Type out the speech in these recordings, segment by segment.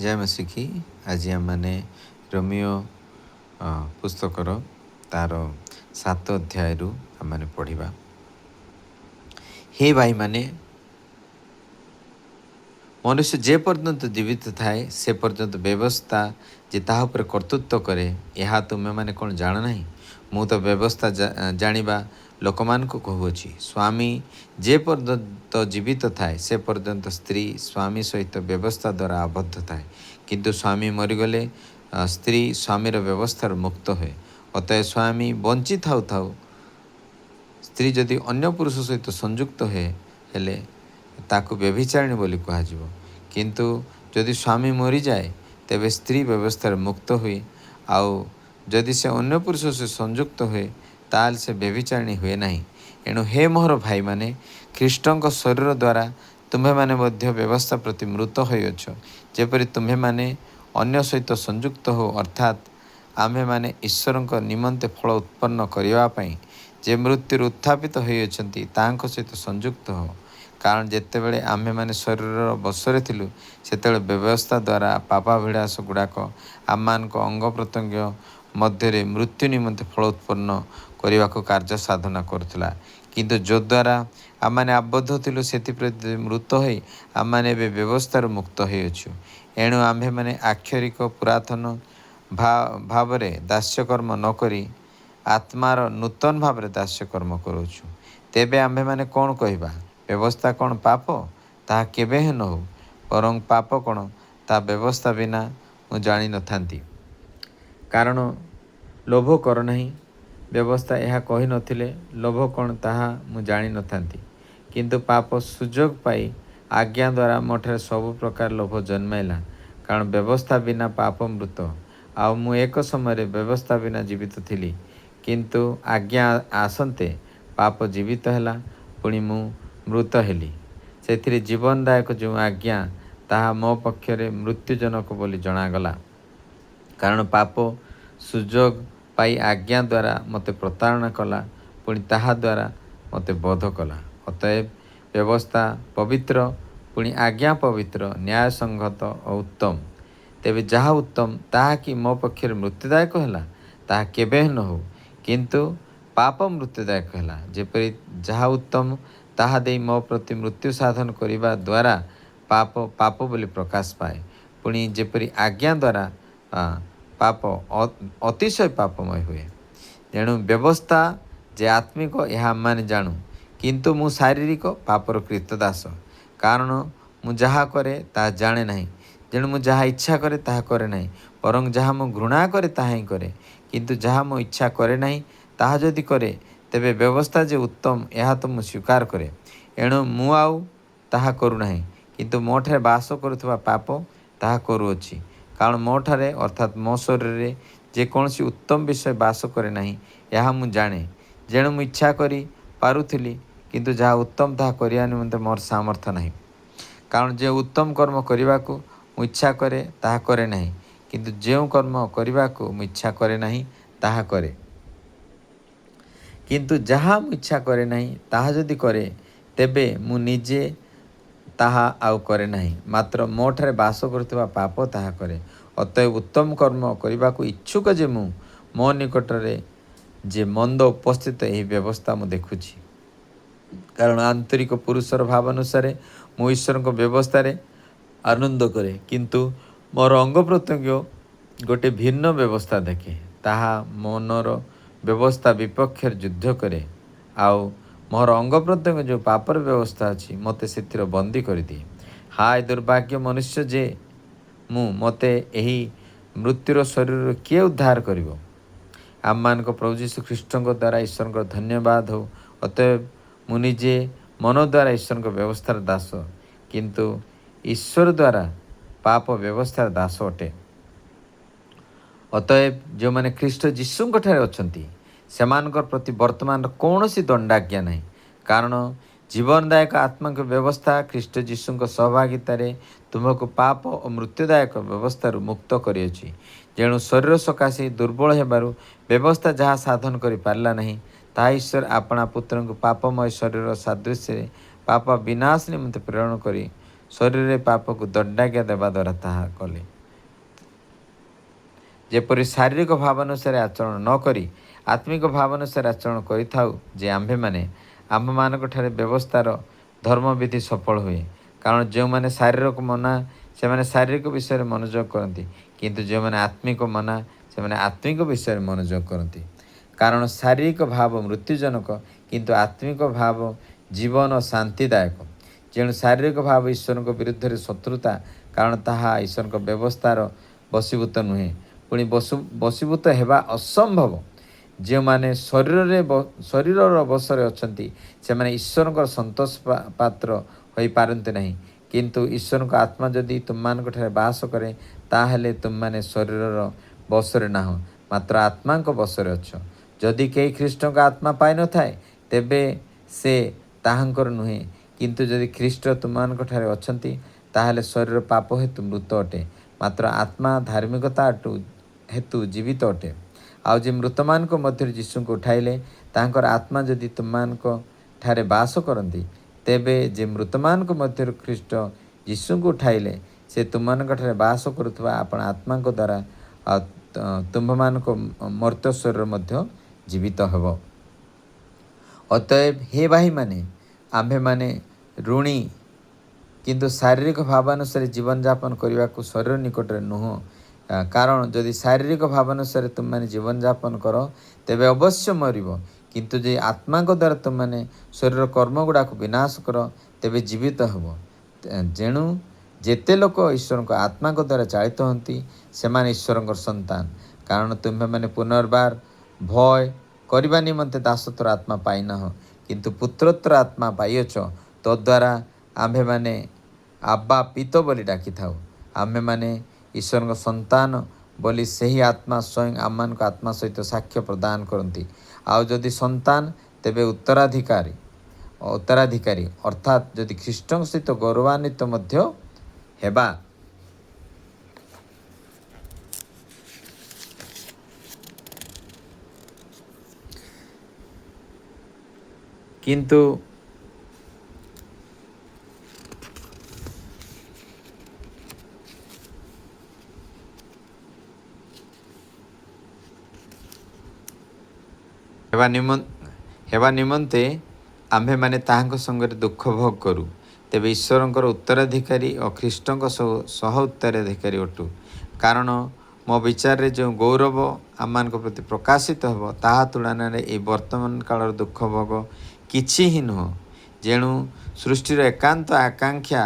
जय मसीखी। आज आम मैंने रोमियो पुस्तकर तार 7 अध्याय आम मैंने पढ़ा। हे भाई माने, मनुष्य जे पर्यंत जीवित थाए से पर्यंत व्यवस्था जे ताहा उपर कर्तृत्व करे यह तुमे माने कौन जान नहीं। मु तो व्यवस्था जानिबा लोक मान को कहूची, स्वामी जे पर्यंत जीवित थाए से पर्यंत स्त्री स्वामी सहित व्यवस्था द्वारा आबद्ध थाए, किंतु स्वामी मरीगले स्त्री स्वामीर व्यवस्थार मुक्त हुए। अतः स्वामी बंची थाउ थाउ स्त्री जदि अन्य पुरुष सहित संयुक्त हुए हेले ताकू व्यभिचारिणी बोली कहुव। किंतु जदि स्वामी मरी जाए तेबे स्त्री व्यवस्थार मुक्त हुए, आउ जदि से अन्य पुरुष से संयुक्त हुए ताल से व्यभिचारिणी हुए नहीं। एणु हे मोहर भाई माने, ख्रीष्टଙ୍କ शरीर द्वारा तुम्हें माने मध्य व्यवस्था प्रति मृत होइअछ, जेपरि तुम्हें माने अन्य सहित संयुक्त हो, अर्थात आम्भे माने ईश्वरଙ୍କ निमंते फल उत्पन्न करिवा पई जे मृत्यु उत्थापित होइअछन्ति तांको सहित संयुक्त हो। कारण जेतेबेले आम्भे माने शरीर बसरे थिलु सेतेबेले व्यवस्था द्वारा पापाभिलाष गुड़ाक आममानक अंग प्रत्यंग मध्य मृत्यु निमंते फल उत्पन्न करने को कार्य साधना करुला। किंतु जो द्वारा आम मैंने आबद्ध थिलु से मृत हो आम मैंने व्यवस्थार मुक्त होइअछु। एणु आम्भे माने आक्षरिक पुरातन भाव दास्यकर्म नकरी आत्मार नूतन भाव दास्यकर्म करुछु। तेबे आम्भे माने कौन कहवा, व्यवस्था कौन पाप, ताहा केबे न हो, बरं पाप कौन ता व्यवस्था बिना मु जानी न थांती। कारण लोभ कर नहीं, व्यवस्था यह कही नथिले लोभ कौन ताहा मु जानी न थांती। किंतु पाप सुजोग पाई आज्ञा द्वारा मोठे सब प्रकार लोभ जन्माइला। कारण व्यवस्था बिना पाप मृत, आउ मु एक समय व्यवस्था बिना जीवित थिली, किंतु आज्ञा आसंते पाप जीवित हैला, पुणी मु मृत हेली। से जीवनदायक जो आज्ञा ताहा मो पक्षरे मृत्युजनक बोली जनागला। कारण पाप सुजोग पाई आज्ञा द्वारा मते प्रतारणा कला, पुणी ताहा द्वारा मते बोध कला। अतएव व्यवस्था पवित्र, पुणी आज्ञा पवित्र, न्याय संगत और उत्तम। तेबे जहा उत्तम ताहा कि मो पक्षरे मृत्युदायक हैला ताहा केबे न हो, किंतु पाप मृत्युदायक हैला। जेपरि जहा उत्तम ताहा देई मो प्रति मृत्यु साधन करिबा द्वारा पाप पाप बोली प्रकाश पाए, पुणी जेपरि आज्ञा द्वारा पाप अतिशय पापमय हुए। तेणु व्यवस्था जे आत्मिक यह आम जानू, किंतु मु शारीरिक पापर कृतदास। कारण मु जहा करे ताहा जाने नहीं, जेणु मु जहा इच्छा करे ताहा करे नहीं, बरं जहा मु घृणा करे ताहा ही करे। किंतु जहा मु इच्छा करे नहीं ताहा जदि करे तेबे व्यवस्था जे उत्तम यह तो मु स्वीकार करे। एणु मु आउ ताहा करू नहीं, किंतु मोठारे बास करुवा पाप ताहा करुअछि। कारण मोठारे अर्थात मो शरीर जेकोसी उत्तम विषय बास करे नहीं यह मु जाने। जेणु मु इच्छा करी पारुथिली, किंतु जहा उत्तम ताहा करिया निमंते मोर सामर्थ्य नहीं। कारण जे उत्तम कर्म करने को मु इच्छा करे ताहा करे नहीं, किंतु जो कर्म करने को मु इच्छा करे नहीं ताहा करे। किंतु जहा मु इच्छा करे नहीं ताहा जदि करे तेबे मु निजे ताहा आउ करे नहीं, मात्र मोठारे बास करुवा पाप ताहा करे। अतएव उत्तम कर्म करने को इच्छुक जे मु मो निकटरे जे मंद उपस्थित यही व्यवस्था मु देखुछि। कारण आंतरिक पुरुषर भाव अनुसार मु ईश्वर को व्यवस्था रे आनंद करे, किंतु मोर अंग प्रत्यंग गोटे भिन्न व्यवस्था देखे, ताहा मनर व्यवस्था विपक्ष युद्ध करे। आउ मोर अंग प्रत्यंग जो पापर व्यवस्था अच्छी मते से बंदी कर दिए। हाय दुर्भाग्य मनुष्य जे मु मते यही मृत्युर शरीर किए उद्धार करिवो। आम मान प्रभु जीशु ख्रीष्ट द्वारा ईश्वर को धन्यवाद हो। अतएव मु निजे मन द्वारा ईश्वर को व्यवस्थार दास, किंतु ईश्वर द्वारा पाप व्यवस्थार दास अटे। अतएव जो मैंने ख्रीष्ट जीशु अच्छी सेमानकर प्रति वर्तमान कौन सी दंडाज्ञा नहीं। कारण जीवनदायक आत्मिक व्यवस्था ख्रीष्ट जीशु सहभागितार तुमको पाप और मृत्युदायक व्यवस्था मुक्त करिअछि। जेणु शरीर सकाशे दुर्बल हेबारु व्यवस्था जहाँ साधन करि पारला नहीं, ताहा ईश्वर आपणा पुत्र को पापमय शरीर सादृश्य पाप विनाश निमंते प्रेरण करी ଶରୀରରେ ପାପକୁ ଦଣ୍ଡାଜ୍ଞା ଦେବା ଦ୍ୱାରା ତାହା କଲେ। ଯେପରି ଶାରୀରିକ ଭାବ ଅନୁସାରେ ଆଚରଣ ନ କରି ଆତ୍ମିକ ଭାବ ଅନୁସାରେ ଆଚରଣ କରିଥାଉ ଯେ ଆମ୍ଭେମାନେ ଆମ୍ଭମାନଙ୍କଠାରେ ବ୍ୟବସ୍ଥାର ଧର୍ମବିଧି ସଫଳ ହୁଏ। କାରଣ ଯେଉଁମାନେ ଶାରୀରିକ ମନା ସେମାନେ ଶାରୀରିକ ବିଷୟରେ ମନୋଯୋଗ କରନ୍ତି, କିନ୍ତୁ ଯେଉଁମାନେ ଆତ୍ମିକ ମନା ସେମାନେ ଆତ୍ମିକ ବିଷୟରେ ମନୋଯୋଗ କରନ୍ତି। କାରଣ ଶାରୀରିକ ଭାବ ମୃତ୍ୟୁଜନକ, କିନ୍ତୁ ଆତ୍ମିକ ଭାବ ଜୀବନ ଓ ଶାନ୍ତିଦାୟକ। ଯେଣୁ ଶାରୀରିକ ଭାବ ଈଶ୍ୱରଙ୍କ ବିରୁଦ୍ଧରେ ଶତ୍ରୁତା, କାରଣ ତାହା ଈଶ୍ୱରଙ୍କ ବ୍ୟବସ୍ଥାର ବଶୀଭୂତ ନୁହେଁ, ପୁଣି ବଶୀଭୂତ ହେବା ଅସମ୍ଭବ। ଯେଉଁମାନେ ଶରୀରର ବଶରେ ଅଛନ୍ତି ସେମାନେ ଈଶ୍ୱରଙ୍କର ସନ୍ତୋଷ ପାତ୍ର ହୋଇପାରନ୍ତି ନାହିଁ। କିନ୍ତୁ ଈଶ୍ୱରଙ୍କ ଆତ୍ମା ଯଦି ତୁମମାନଙ୍କଠାରେ ବାସ କରେ, ତାହେଲେ ତୁମମାନେ ଶରୀରର ବଶରେ ନାହଁ, ମାତ୍ର ଆତ୍ମାଙ୍କ ବଶରେ ଅଛ। ଯଦି କେହି ଖ୍ରୀଷ୍ଟଙ୍କ ଆତ୍ମା ପାଇନଥାଏ, ତେବେ ସେ ତାହାଙ୍କର ନୁହେଁ। କିନ୍ତୁ ଯଦି ଖ୍ରୀଷ୍ଟ ତୁମମାନଙ୍କଠାରେ ଅଛନ୍ତି, ତାହେଲେ ଶରୀର ପାପ ହେତୁ ମୃତ ଅଟେ, ମାତ୍ର ଆତ୍ମା ଧାର୍ମିକତା ହେତୁ ଜୀବିତ ଅଟେ। ଆଉ ଯେ ମୃତମାନଙ୍କ ମଧ୍ୟରୁ ଯୀଶୁଙ୍କୁ ଉଠାଇଲେ, ତାଙ୍କର ଆତ୍ମା ଯଦି ତୁମମାନଙ୍କ ଠାରେ ବାସ କରନ୍ତି, ତେବେ ଯେ ମୃତମାନଙ୍କ ମଧ୍ୟରୁ ଖ୍ରୀଷ୍ଟ ଯୀଶୁଙ୍କୁ ଉଠାଇଲେ, ସେ ତୁମମାନଙ୍କଠାରେ ବାସ କରୁଥିବା ଆପଣ ଆତ୍ମାଙ୍କ ଦ୍ୱାରା ତୁମ୍ଭମାନଙ୍କ ମର୍ତ୍ତ୍ୟ ଶରୀର ମଧ୍ୟ ଜୀବିତ ହେବ। ଅତଏବ ହେ ଭାଇମାନେ, ଆମ୍ଭେମାନେ ଋଣୀ, କିନ୍ତୁ ଶାରୀରିକ ଭାବାନୁସାରେ ଜୀବନଯାପନ କରିବାକୁ ଶରୀର ନିକଟରେ ନୁହଁ। କାରଣ ଯଦି ଶାରୀରିକ ଭାବାନୁସାରେ ତୁମମାନେ ଜୀବନଯାପନ କର, ତେବେ ଅବଶ୍ୟ ମରିବ। କିନ୍ତୁ ଯଦି ଆତ୍ମାଙ୍କ ଦ୍ୱାରା ତୁମମାନେ ଶରୀର କର୍ମଗୁଡ଼ାକୁ ବିନାଶ କର, ତେବେ ଜୀବିତ ହେବ। ଯେଣୁ ଯେତେ ଲୋକ ଈଶ୍ୱରଙ୍କ ଆତ୍ମାଙ୍କ ଦ୍ୱାରା ଚାଳିତ ହୁଅନ୍ତି, ସେମାନେ ଈଶ୍ୱରଙ୍କର ସନ୍ତାନ। କାରଣ ତୁମ୍ଭେମାନେ ପୁନର୍ବାର ଭୟ କରିବା ନିମନ୍ତେ ଦାସତ୍ୱର ଆତ୍ମା ପାଇନାହଁ, କିନ୍ତୁ ପୁତ୍ରତ୍ୱର ଆତ୍ମା ପାଇଅଛ। ତଦ୍ୱାରା ଆମ୍ଭେମାନେ ଆବ୍ବା ପିତା ବୋଲି ଡାକିଥାଉ। ଆମ୍ଭେମାନେ ଈଶ୍ୱରଙ୍କ ସନ୍ତାନ ବୋଲି ସେହି ଆତ୍ମା ସ୍ୱୟଂ ଆମମାନଙ୍କ ଆତ୍ମା ସହିତ ସାକ୍ଷ୍ୟ ପ୍ରଦାନ କରନ୍ତି। ଆଉ ଯଦି ସନ୍ତାନ, ତେବେ ଉତ୍ତରାଧିକାରୀ, ଅର୍ଥାତ୍ ଯଦି ଖ୍ରୀଷ୍ଟଙ୍କ ସହିତ ଗୌରବାନ୍ୱିତ ମଧ୍ୟ ହେବା। କିନ୍ତୁ ହେବା ନିମନ୍ତେ ଆମ୍ଭେମାନେ ତାହାଙ୍କ ସଙ୍ଗରେ ଦୁଃଖ ଭୋଗ କରୁ, ତେବେ ଈଶ୍ୱରଙ୍କର ଉତ୍ତରାଧିକାରୀ ଓ ଖ୍ରୀଷ୍ଟଙ୍କ ସହ ଉତ୍ତରାଧିକାରୀ ଅଟୁ। କାରଣ ମୋ ବିଚାରରେ ଯେଉଁ ଗୌରବ ଆମମାନଙ୍କ ପ୍ରତି ପ୍ରକାଶିତ ହେବ, ତାହା ତୁଳନାରେ ଏହି ବର୍ତ୍ତମାନ କାଳର ଦୁଃଖ ଭୋଗ କିଛି ହିଁ ନୁହଁ। ଯେଣୁ ସୃଷ୍ଟିର ଏକାନ୍ତ ଆକାଂକ୍ଷା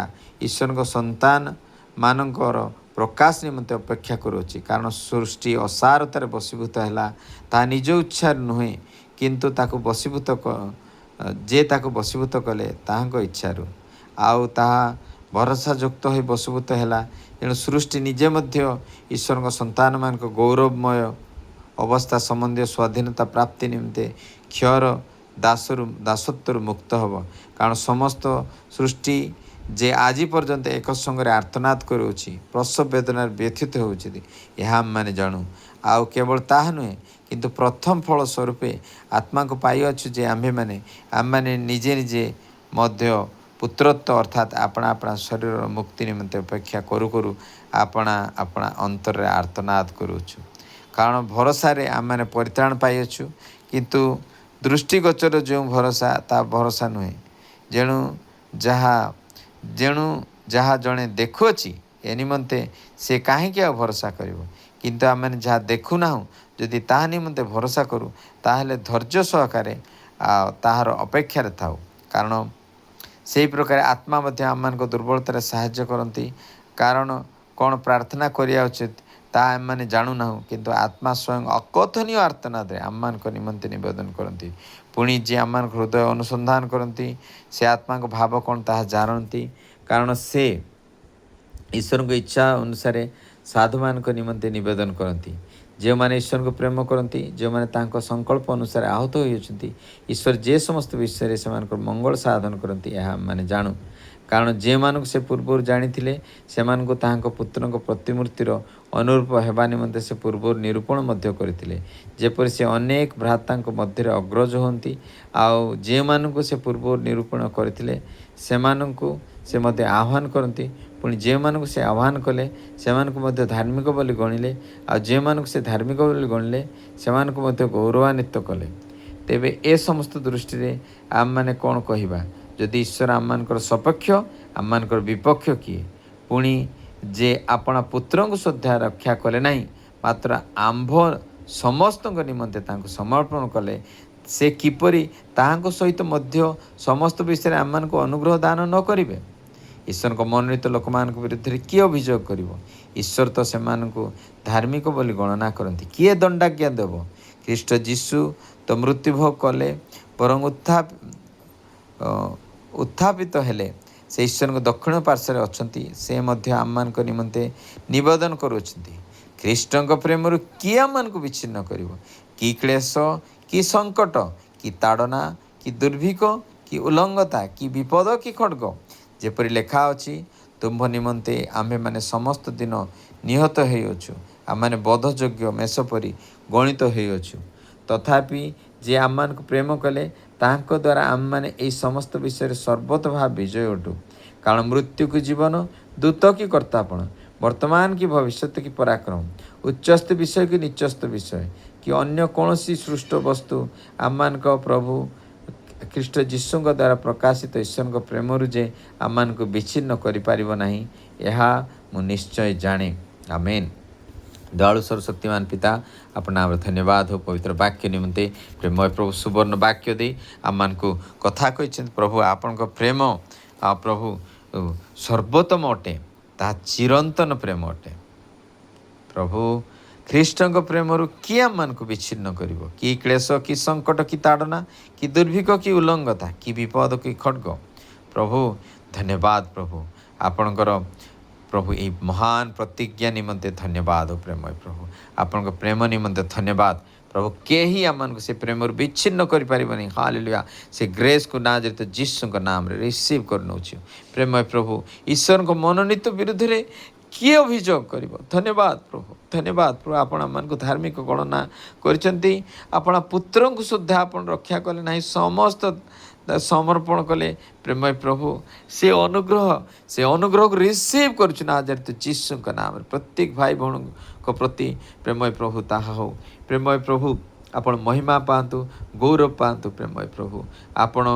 ଈଶ୍ୱରଙ୍କ ସନ୍ତାନମାନଙ୍କର ପ୍ରକାଶ ନିମନ୍ତେ ଅପେକ୍ଷା କରୁଅଛି। କାରଣ ସୃଷ୍ଟି ଅସାରତାରେ ବଶୀଭୂତ ହେଲା, ତାହା ନିଜ ଇଚ୍ଛାରେ ନୁହେଁ, କିନ୍ତୁ ତାକୁ ବଶୀଭୂତ କଲେ ତାହାଙ୍କ ଇଚ୍ଛାରୁ। ଆଉ ତାହା ଭରସାଯୁକ୍ତ ହୋଇ ବଶୀଭୂତ ହେଲା। ତେଣୁ ସୃଷ୍ଟି ନିଜେ ମଧ୍ୟ ଈଶ୍ୱରଙ୍କ ସନ୍ତାନମାନଙ୍କ ଗୌରବମୟ ଅବସ୍ଥା ସମ୍ବନ୍ଧୀୟ ସ୍ୱାଧୀନତା ପ୍ରାପ୍ତି ନିମନ୍ତେ କ୍ଷୟର ଦାସତ୍ୱରୁ ମୁକ୍ତ ହେବ। କାରଣ ସମସ୍ତ ସୃଷ୍ଟି ଯେ ଆଜି ପର୍ଯ୍ୟନ୍ତ ଏକ ସଙ୍ଗରେ ଆର୍ତ୍ତନାଦ କରୁଅଛି, ପ୍ରସବ ବେଦନାରେ ବ୍ୟଥିତ ହେଉଛନ୍ତି, ଏହା ଆମମାନେ ଜାଣୁ। ଆଉ କେବଳ ତାହା ନୁହେଁ, କିନ୍ତୁ ପ୍ରଥମ ଫଳ ସ୍ୱରୂପେ ଆତ୍ମାକୁ ପାଇଅଛୁ ଯେ ଆମେମାନେ ନିଜେ ମଧ୍ୟ ପୁତ୍ରତ୍ୱ ଅର୍ଥାତ୍ ଆପଣା ଶରୀରର ମୁକ୍ତି ନିମନ୍ତେ ଅପେକ୍ଷା କରୁ ଆପଣା ଅନ୍ତରରେ ଆର୍ତ୍ତନାଦ କରୁଅଛୁ। କାରଣ ଭରସାରେ ଆମେମାନେ ପରିତ୍ରାଣ ପାଇଅଛୁ, କିନ୍ତୁ ଦୃଷ୍ଟିଗୋଚର ଯେଉଁ ଭରସା, ତାହା ଭରସା ନୁହେଁ। ଯେଣୁ ଯାହା ଜଣେ ଦେଖୁଅଛି, ଏ ନିମନ୍ତେ ସେ କାହିଁକି ଆଉ ଭରସା କରିବ? କିନ୍ତୁ ଆମେମାନେ ଯାହା ଦେଖୁନାହୁଁ, ଯଦି ତାହା ନିମନ୍ତେ ଭରସା କରୁ, ତାହେଲେ ଧୈର୍ଯ୍ୟ ସହକାରେ ତାହାର ଅପେକ୍ଷାରେ ଥାଉ। କାରଣ ସେହି ପ୍ରକାର ଆତ୍ମା ମଧ୍ୟ ଆମମାନଙ୍କ ଦୁର୍ବଳତାରେ ସାହାଯ୍ୟ କରନ୍ତି। କାରଣ କ'ଣ ପ୍ରାର୍ଥନା କରିବା ଉଚିତ, ତାହା ଆମମାନେ ଜାଣୁନାହୁଁ, କିନ୍ତୁ ଆତ୍ମା ସ୍ୱୟଂ ଅକଥନୀୟ ଆର୍ତ୍ତନାଦରେ ଆମମାନଙ୍କ ନିମନ୍ତେ ନିବେଦନ କରନ୍ତି। ପୁଣି ଯିଏ ଆମମାନଙ୍କ ହୃଦୟ ଅନୁସନ୍ଧାନ କରନ୍ତି, ସେ ଆତ୍ମାଙ୍କ ଭାବ କ'ଣ ତାହା ଜାଣନ୍ତି। କାରଣ ସେ ଈଶ୍ୱରଙ୍କ ଇଚ୍ଛା ଅନୁସାରେ ସାଧୁମାନଙ୍କ ନିମନ୍ତେ ନିବେଦନ କରନ୍ତି। ଯେଉଁମାନେ ଈଶ୍ୱରଙ୍କୁ ପ୍ରେମ କରନ୍ତି, ଯେଉଁମାନେ ତାଙ୍କ ସଂକଳ୍ପ ଅନୁସାରେ ଆହତ ହୋଇଅଛନ୍ତି, ଈଶ୍ୱର ଯେ ସମସ୍ତ ବିଷୟରେ ସେମାନଙ୍କର ମଙ୍ଗଳ ସାଧନ କରନ୍ତି, ଏହା ଆମମାନେ ଜାଣୁ। କାରଣ ଯେଉଁମାନଙ୍କୁ ସେ ପୂର୍ବରୁ ଜାଣିଥିଲେ, ସେମାନଙ୍କୁ ତାହାଙ୍କ ପୁତ୍ରଙ୍କ ପ୍ରତିମୂର୍ତ୍ତିର ଅନୁରୂପ ହେବା ନିମନ୍ତେ ସେ ପୂର୍ବରୁ ନିରୂପଣ ମଧ୍ୟ କରିଥିଲେ, ଯେପରି ସେ ଅନେକ ଭ୍ରାତାଙ୍କ ମଧ୍ୟରେ ଅଗ୍ରଜ ହୁଅନ୍ତି। ଆଉ ଯେଉଁମାନଙ୍କୁ ସେ ପୂର୍ବରୁ ନିରୂପଣ କରିଥିଲେ, ସେମାନଙ୍କୁ ସେ ମୋତେ ଆହ୍ୱାନ କରନ୍ତି। ପୁଣି ଯେଉଁମାନଙ୍କୁ ସେ ଆହ୍ୱାନ କଲେ ସେମାନଙ୍କୁ ମଧ୍ୟ ଧାର୍ମିକ ବୋଲି ଗଣିଲେ, ଆଉ ଯେଉଁମାନଙ୍କୁ ସେ ଧାର୍ମିକ ବୋଲି ଗଣିଲେ ସେମାନଙ୍କୁ ମଧ୍ୟ ଗୌରବାନ୍ୱିତ କଲେ। ତେବେ ଏ ସମସ୍ତ ଦୃଷ୍ଟିରେ ଆମମାନେ କ'ଣ କହିବା? ଯଦି ଈଶ୍ୱର ଆମମାନଙ୍କର ସପକ୍ଷ, ଆମମାନଙ୍କର ବିପକ୍ଷ କିଏ? ପୁଣି ଯେ ଆପଣା ପୁତ୍ରଙ୍କୁ ସୁଦ୍ଧା ରକ୍ଷା କଲେ ନାହିଁ, ମାତ୍ର ଆମ୍ଭ ସମସ୍ତଙ୍କ ନିମନ୍ତେ ତାଙ୍କୁ ସମର୍ପଣ କଲେ, ସେ କିପରି ତାହାଙ୍କ ସହିତ ମଧ୍ୟ ସମସ୍ତ ବିଷୟରେ ଆମମାନଙ୍କୁ ଅନୁଗ୍ରହ ଦାନ ନ କରିବେ? ଈଶ୍ୱରଙ୍କ ମନୋନୀତ ଲୋକମାନଙ୍କ ବିରୁଦ୍ଧରେ କିଏ ଅଭିଯୋଗ କରିବ? ଈଶ୍ୱର ତ ସେମାନଙ୍କୁ ଧାର୍ମିକ ବୋଲି ଗଣନା କରନ୍ତି। କିଏ ଦଣ୍ଡାଜ୍ଞା ଦେବ? ଖ୍ରୀଷ୍ଟ ଯୀଶୁ ତ ମୃତ୍ୟୁଭୋଗ କଲେ, ବରଂ ଉତ୍ଥାପିତ ହେଲେ, ସେ ଈଶ୍ୱରଙ୍କ ଦକ୍ଷିଣ ପାର୍ଶ୍ୱରେ ଅଛନ୍ତି। ସେ ମଧ୍ୟ ଆମମାନଙ୍କ ନିମନ୍ତେ ନିବେଦନ କରୁଅଛନ୍ତି। ଖ୍ରୀଷ୍ଟଙ୍କ ପ୍ରେମରୁ କିଏ ଆମମାନଙ୍କୁ ବିଚ୍ଛିନ୍ନ କରିବ? କି କ୍ଲେଶ, କି ସଙ୍କଟ, କି ତାଡ଼ନା, କି ଦୁର୍ଭିକ୍ଷ, କି ଉଲ୍ଲଙ୍ଘତା, କି ବିପଦ, କି ଖड्ग? ଯେପରି ଲେଖା ଅଛି, ତୁମ୍ଭ ନିମନ୍ତେ ଆମ୍ଭେମାନେ ସମସ୍ତ ଦିନ ନିହତ ହୋଇଅଛୁ, ଆମମାନେ ବଧଯୋଗ୍ୟ ମେଷ ପରି ଗଣିତ ହୋଇଅଛୁ। ତଥାପି ଯିଏ ଆମମାନଙ୍କୁ ପ୍ରେମ କଲେ, ତାହାଙ୍କ ଦ୍ୱାରା ଆମମାନେ ଏହି ସମସ୍ତ ବିଷୟରେ ସର୍ବତ ଭାବେ ବିଜୟ ଅଟୁ। କାରଣ ମୃତ୍ୟୁକୁ ଜୀବନ, ଦୂତ କି କର୍ତ୍ତାପଣ, ବର୍ତ୍ତମାନ କି ଭବିଷ୍ୟତ କି ପରାକ୍ରମ, ଉଚ୍ଚସ୍ଥ ବିଷୟ କି ନିଚସ୍ଥ ବିଷୟ, କି ଅନ୍ୟ କୌଣସି ସୃଷ୍ଟ ବସ୍ତୁ ଆମମାନଙ୍କ ପ୍ରଭୁ ଖ୍ରୀଷ୍ଟ ଯୀଶୁଙ୍କ ଦ୍ୱାରା ପ୍ରକାଶିତ ଈଶ୍ୱରଙ୍କ ପ୍ରେମରୁ ଯେ ଆମମାନଙ୍କୁ ବିଚ୍ଛିନ୍ନ କରିପାରିବ ନାହିଁ, ଏହା ମୁଁ ନିଶ୍ଚୟ ଜାଣେ। ଆମେନ୍। ଦୟାଳୁ ସର୍ବଶକ୍ତିମାନ ପିତା, ଆପଣ ଆମର ଧନ୍ୟବାଦ हो ପବିତ୍ର ବାକ୍ୟ ନିମନ୍ତେ। ପ୍ରେମୟ ପ୍ରଭୁ ସୁବର୍ଣ୍ଣ ବାକ୍ୟ ଦେଇ ଆମମାନଙ୍କୁ କଥା କହିଛନ୍ତି। ପ୍ରଭୁ ଆପଣଙ୍କ ପ୍ରେମ ପ୍ରଭୁ ସର୍ବୋତ୍ତମ ଅଟେ, ତାହା ଚିରନ୍ତନ ପ୍ରେମ ଅଟେ। ପ୍ରଭୁ ଖ୍ରୀଷ୍ଟଙ୍କ ପ୍ରେମରୁ କିଏ ଆମମାନଙ୍କୁ ବିଚ୍ଛିନ୍ନ କରିବ? କି କ୍ଲେଶ, କି ସଙ୍କଟ, କି ତାଡ଼ନା, କି ଦୁର୍ଭିକ୍ଷ, କି ଉଲ୍ଲଙ୍ଘତା, କି ବିପଦ, କି ଖड्ग? ପ୍ରଭୁ ଧନ୍ୟବାଦ। ପ୍ରଭୁ ଆପଣଙ୍କର ପ୍ରଭୁ ଏହି ମହାନ ପ୍ରତିଜ୍ଞା ନିମନ୍ତେ ଧନ୍ୟବାଦ। ପ୍ରେମୟ ପ୍ରଭୁ ଆପଣଙ୍କ ପ୍ରେମ ନିମନ୍ତେ ଧନ୍ୟବାଦ। ପ୍ରଭୁ କେହି ଆମମାନଙ୍କୁ ସେ ପ୍ରେମରୁ ବିଚ୍ଛିନ୍ନ କରିପାରିବନି। ହାଲେଲୁୟା। ସେ ଗ୍ରେସ୍କୁ ନାଜରିତ ଯୀଶୁଙ୍କ ନାମରେ ରିସିଭ୍ କରିନେଉଛୁ। ପ୍ରେମୟ ପ୍ରଭୁ ଈଶ୍ୱରଙ୍କ ମନୋନୀତ ବିରୁଦ୍ଧରେ କିଏ ଅଭିଯୋଗ କରିବ? ଧନ୍ୟବାଦ ପ୍ରଭୁ, ଧନ୍ୟବାଦ ପ୍ରଭୁ। ଆପଣ ଆମମାନଙ୍କୁ ଧାର୍ମିକ ଗଣନା କରିଛନ୍ତି। ଆପଣ ପୁତ୍ରଙ୍କୁ ସୁଦ୍ଧା ଆପଣ ରକ୍ଷା କଲେ ନାହିଁ, ସମସ୍ତ ସମର୍ପଣ କଲେ। ପ୍ରେମୟ ପ୍ରଭୁ ସେ ଅନୁଗ୍ରହକୁ ରିସିଭ୍ କରୁଛୁ ନାଜରିତ ଯୀଶୁଙ୍କ ନାମରେ। ପ୍ରତ୍ୟେକ ଭାଇ ଭଉଣୀଙ୍କ ପ୍ରତି ପ୍ରେମୟ ପ୍ରଭୁ ତାହା ହଉ। ପ୍ରେମୟ ପ୍ରଭୁ ଆପଣ ମହିମା ପାଆନ୍ତୁ, ଗୌରବ ପାଆନ୍ତୁ। ପ୍ରେମୟ ପ୍ରଭୁ ଆପଣ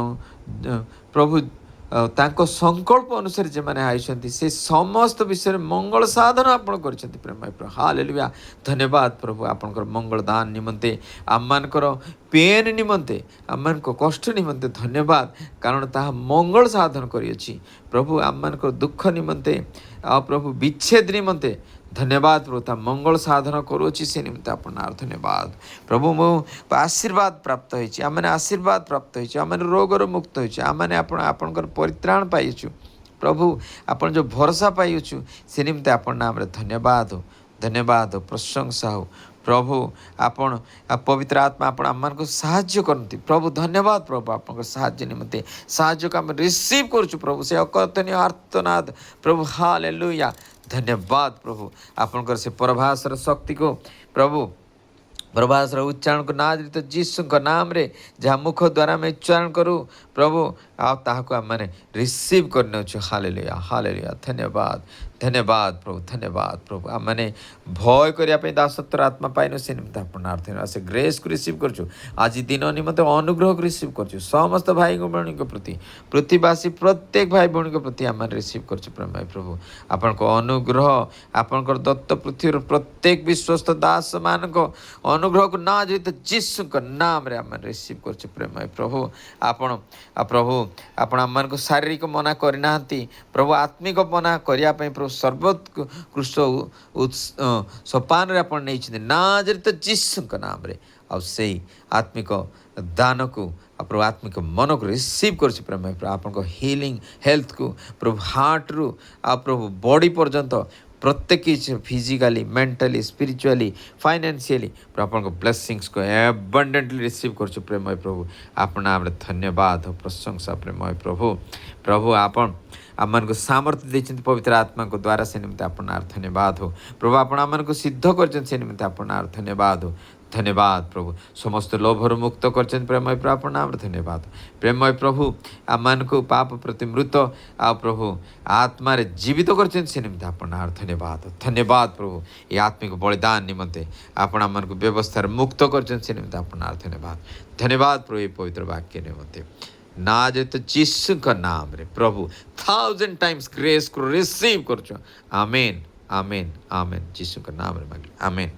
ପ୍ରଭୁ ତାଙ୍କ ସଂକଳ୍ପ ଅନୁସାରେ ଯେମାନେ ଆଇଛନ୍ତି ସେ ସମସ୍ତ ବିଷୟରେ ମଙ୍ଗଳ ସାଧନ ଆପଣ କରିଛନ୍ତି। ପ୍ରେମୟ ପ୍ରଭୁ ହାଲେଲୁୟା। ଧନ୍ୟବାଦ ପ୍ରଭୁ ଆପଣଙ୍କର ମଙ୍ଗଳ ଦାନ ନିମନ୍ତେ, ଆମମାନଙ୍କର ପେନ୍ ନିମନ୍ତେ, ଆମମାନଙ୍କ କଷ୍ଟ ନିମନ୍ତେ ଧନ୍ୟବାଦ, କାରଣ ତାହା ମଙ୍ଗଳ ସାଧନ କରିଅଛି। ପ୍ରଭୁ ଆମମାନଙ୍କର ଦୁଃଖ ନିମନ୍ତେ ଆଉ ପ୍ରଭୁ ବିଚ୍ଛେଦ ନିମନ୍ତେ ଧନ୍ୟବାଦ ପ୍ରଭୁ, ତା ମଙ୍ଗଳ ସାଧନ କରୁଅଛି। ସେ ନିମନ୍ତେ ଆପଣ ଧନ୍ୟବାଦ ପ୍ରଭୁ। ମୁଁ ଆଶୀର୍ବାଦ ପ୍ରାପ୍ତ ହୋଇଛି, ଆମମାନେ ଆଶୀର୍ବାଦ ପ୍ରାପ୍ତ ହୋଇଛୁ, ଆମମାନେ ରୋଗରୁ ମୁକ୍ତ ହୋଇଛୁ, ଆମମାନେ ଆପଣଙ୍କର ପରିତ୍ରାଣ ପାଇଛୁ। ପ୍ରଭୁ ଆପଣ ଯେଉଁ ଭରସା ପାଇଅଛୁ ସେ ନିମନ୍ତେ ଆପଣ ନାମରେ ଧନ୍ୟବାଦ, ଧନ୍ୟବାଦ, ପ୍ରଶଂସା ହଉ। ପ୍ରଭୁ ଆପଣ ପବିତ୍ର ଆତ୍ମା ଆପଣ ଆମମାନଙ୍କୁ ସାହାଯ୍ୟ କରନ୍ତି। ପ୍ରଭୁ ଧନ୍ୟବାଦ ପ୍ରଭୁ ଆପଣଙ୍କ ସାହାଯ୍ୟ ନିମନ୍ତେ। ସାହାଯ୍ୟକୁ ଆମେ ରିସିଭ୍ କରୁଛୁ ପ୍ରଭୁ, ସେ ଅକଥନୀୟ ଆର୍ତ୍ତନାଦ ପ୍ରଭୁ ହାଲେଲୁୟା। ଧନ୍ୟବାଦ ପ୍ରଭୁ ଆପଣଙ୍କର ସେ ପରଭାଷର ଶକ୍ତିକୁ, ପ୍ରଭୁ ପ୍ରଭାସର ଉଚ୍ଚାରଣକୁ ନାଜରିତ ଯୀଶୁଙ୍କ ନାମରେ ଯାହା ମୁଖ ଦ୍ୱାରା ଆମେ ଉଚ୍ଚାରଣ କରୁ ପ୍ରଭୁ, ଆଉ ତାହାକୁ ଆମମାନେ ରିସିଭ୍ କରିନେଉଛୁ। Hallelujah, hallelujah. ଧନ୍ୟବାଦ, ଧନ୍ୟବାଦ ପ୍ରଭୁ, ଧନ୍ୟବାଦ ପ୍ରଭୁ। ଆମମାନେ ଭୟ କରିବା ପାଇଁ ଦାସତ୍ୱର ଆତ୍ମା ପାଇନୁ, ସେ ନିମନ୍ତେ ଆପଣ ଧନ୍ୟବାଦ। ସେ ଗ୍ରେସ୍କୁ ରିସିଭ୍ କରୁଛୁ, ଆଜି ଦିନ ନିମନ୍ତେ ଅନୁଗ୍ରହକୁ ରିସିଭ୍ କରୁଛୁ। ସମସ୍ତ ଭାଇ ଭଉଣୀଙ୍କ ପ୍ରତି, ପୃଥିବାସୀ ପ୍ରତ୍ୟେକ ଭାଇ ଭଉଣୀଙ୍କ ପ୍ରତି ଆମେ ରିସିଭ୍ କରୁଛୁ। ପ୍ରେମୟ ପ୍ରଭୁ ଆପଣଙ୍କ ଅନୁଗ୍ରହ, ଆପଣଙ୍କର ଦତ୍ତ ପୃଥିବୀର ପ୍ରତ୍ୟେକ ବିଶ୍ୱସ୍ତ ଦାସମାନଙ୍କ ଅନୁଗ୍ରହକୁ ନାଜରିତ ଯୀଶୁଙ୍କ ନାମରେ ଆମେ ରିସିଭ୍ କରୁଛୁ। ପ୍ରେମୟ ପ୍ରଭୁ ପ୍ରଭୁ ଆପଣ ଆମମାନଙ୍କୁ ଶାରୀରିକ ମନା କରିନାହାନ୍ତି ପ୍ରଭୁ, ଆତ୍ମିକ ମନା କରିବା ପାଇଁ ପ୍ରଭୁ ସର୍ବୋତ୍କୃଷ୍ଟ ସୋପାନରେ ଆପଣ ନେଇଛନ୍ତି ନାଜରିତ ଯୀଶୁଙ୍କ ନାମରେ। ଆଉ ସେଇ ଆତ୍ମିକ ଦାନକୁ ପ୍ରଭୁ ଆତ୍ମିକ ମନକୁ ରିସିଭ୍ କରୁଛି। ପ୍ରେମୟ ପ୍ରଭୁ ଆପଣଙ୍କ ହିଲିଂ ହେଲ୍ଥକୁ ପ୍ରଭୁ ହାର୍ଟରୁ ଆଉ ପ୍ରଭୁ ବଡ଼ି ପର୍ଯ୍ୟନ୍ତ ପ୍ରତ୍ୟେକ କିଛି ଫିଜିକାଲି, ମେଣ୍ଟାଲି, ସ୍ପିରିଚୁଆଲି, ଫାଇନାନ୍ସିଆଲି ଆପଣଙ୍କ ବ୍ଲେସିଂସକୁ ଆବଣ୍ଡେଣ୍ଟଲି ରିସିଭ୍ କରୁଛୁ। ପ୍ରେମୟ ପ୍ରଭୁ ଆପଣ ନାମରେ ଧନ୍ୟବାଦ, ପ୍ରଶଂସା। ପ୍ରେମୟ ପ୍ରଭୁ ଆପଣ आम मान को सामर्थ्य देते पवित्र आत्मा को द्वारा से निमित्त आपनार धन्यवाद हो प्रभु आपण आम को सिद्ध कर से निमित्त आपनार धन्यवाद हो धन्यवाद प्रभु समस्त लोभर मुक्त कर प्रेमय प्रभु आपण नाम धन्यवाद प्रेमय प्रभु आम मान को पाप प्रति मृत आ प्रभु आत्मा जीवित कर से निमित्त आपनार धन्यवाद धन्यवाद प्रभु ये आत्मिक बलिदान निमंते आपण आम को व्यवस्था मुक्त कर से निमित्त आपनार धन्यवाद धन्यवाद प्रभु ये पवित्र वाक्य निमंते ना जे तो जीसु का नाम रे प्रभु 1000 टाइम्स ग्रेस को रिसीव कर आमेन आमेन आमेन जीसु का नाम रे मांगे आमेन।